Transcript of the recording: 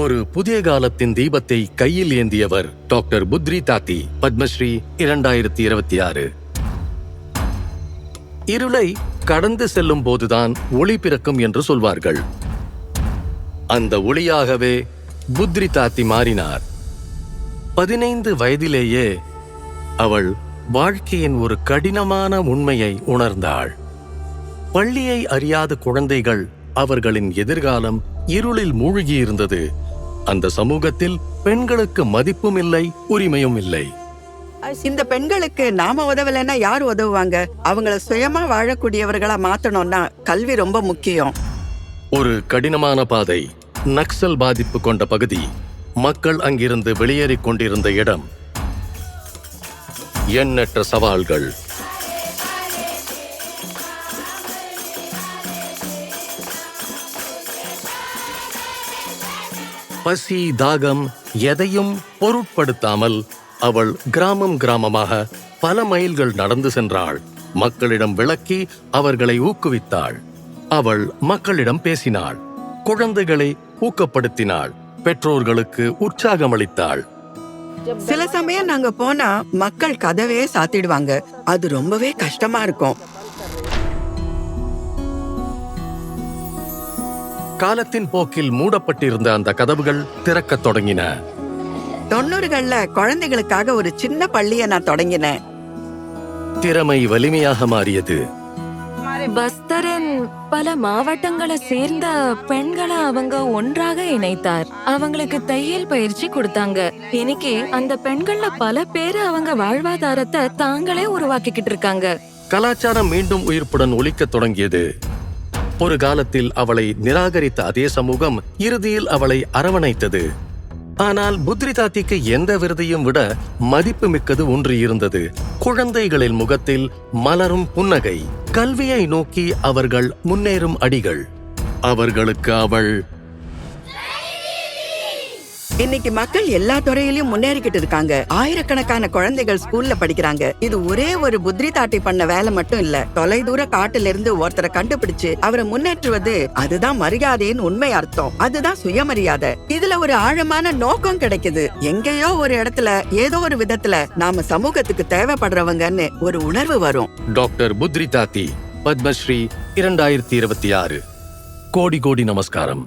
ஒரு புதிய காலத்தின் தீபத்தை கையில் ஏந்தியவர் டாக்டர் புத்ரி தாத்தி, பத்மஸ்ரீ 2026. இருளை கடந்து செல்லும் போதுதான் ஒளி பிறக்கும் என்று சொல்வார்கள். அந்த ஒளியாகவே புத்ரி தாத்தி மாறினார். 15 வயதிலேயே அவள் வாழ்க்கையின் ஒரு கடினமான உண்மையை உணர்ந்தாள். பள்ளியை அறியாத குழந்தைகள், அவர்களின் எதிர்காலம் இருளில் மூழ்கியிருந்தது. அந்த சமூகத்தில் பெண்களுக்கு மதிப்பும் இல்லை, உரிமையும் இல்லை. இந்த பெண்களுக்கு நாம உதவலைன்னா யார் உதவுவாங்க? அவங்கள சுயமா வாழக்கூடியவர்களா மாத்தணும்னா கல்வி ரொம்ப முக்கியம். ஒரு கடினமான பாதை, நக்சல் பாதிப்பு கொண்ட பகுதி, மக்கள் அங்கிருந்து வெளியேறிக் கொண்டிருந்த இடம். எண்ணற்ற சவால்கள். பசி, தாகம் எதையும் பொருட்படுத்தாமல் அவள் கிராமமாக பல மைல்கள் நடந்து சென்றாள். மக்களிடம் விளக்கி அவர்களை ஊக்குவித்தாள். அவள் மக்களிடம் பேசினாள், குழந்தைகளை ஊக்கப்படுத்தினாள், பெற்றோர்களுக்கு உற்சாகமளித்தாள். சில சமயம் நாங்க போனா மக்கள் கதவே சாத்திடுவாங்க. அது ரொம்பவே கஷ்டமா இருக்கும். காலத்தின் போக்கில் மூடப்பட்டிருந்த அந்த கதவுகள் திறக்கத் தொடங்கின. 90கள்ல குழந்தைகளுக்காக ஒரு சின்ன பள்ளியை நான் தொடங்கினேன். திறமை வலிமையாக மாறியது. பஸ்தரின் பல மாவட்டங்களை சேர்ந்த பெண்களை அவங்க ஒன்றாக இணைத்தார். அவங்களுக்கு தையல் பயிற்சி கொடுத்தாங்க. இன்னைக்கு அந்த பெண்கள்ல பல பேரு அவங்க வாழ்வாதாரத்தை தாங்களே உருவாக்கிக்கிட்டு இருக்காங்க. கலாச்சாரம் மீண்டும் உயிர்ப்புடன் ஒலிக்கத் தொடங்கியது. ஒரு காலத்தில் அவளை நிராகரித்த அதே சமூகம் இறுதியில் அவளை அரவணைத்தது. ஆனால் புத்ரி தாத்திக்கு எந்த விருதையும் விட மதிப்பு மிக்கது ஒன்று இருந்தது. குழந்தைகளின் முகத்தில் மலரும் புன்னகை, கல்வியை நோக்கி அவர்கள் முன்னேறும் அடிகள். அவர்களுக்கு அவள். இன்னைக்கு மக்கள் எல்லா துறையிலயும் முன்னேறிக்கிட்டு இருக்காங்க. ஆயிரக்கணக்கான குழந்தைகள் ஸ்கூல்ல படிக்கிறாங்க. இது ஒரே ஒரு புத்ரி தாட்டி பண்ண வேலை மட்டும் இல்ல. தொலைதூர காட்டுல இருந்து ஒருத்தரை கண்டுபிடிச்சு அவரை முன்னேற்றுவது, அதுதான் மரியாதையின் உண்மை அர்த்தம். அதுதான் சுயமரியாதை. இதுல ஒரு ஆழமான நோக்கம் கிடைக்குது. எங்கேயோ ஒரு இடத்துல ஏதோ ஒரு விதத்துல நாம சமூகத்துக்கு தேவைப்படுறவங்கன்னு ஒரு உணர்வு வரும். டாக்டர் புத்ரி தாத்தி, பத்மஸ்ரீ 2026. கோடி கோடி நமஸ்காரம்.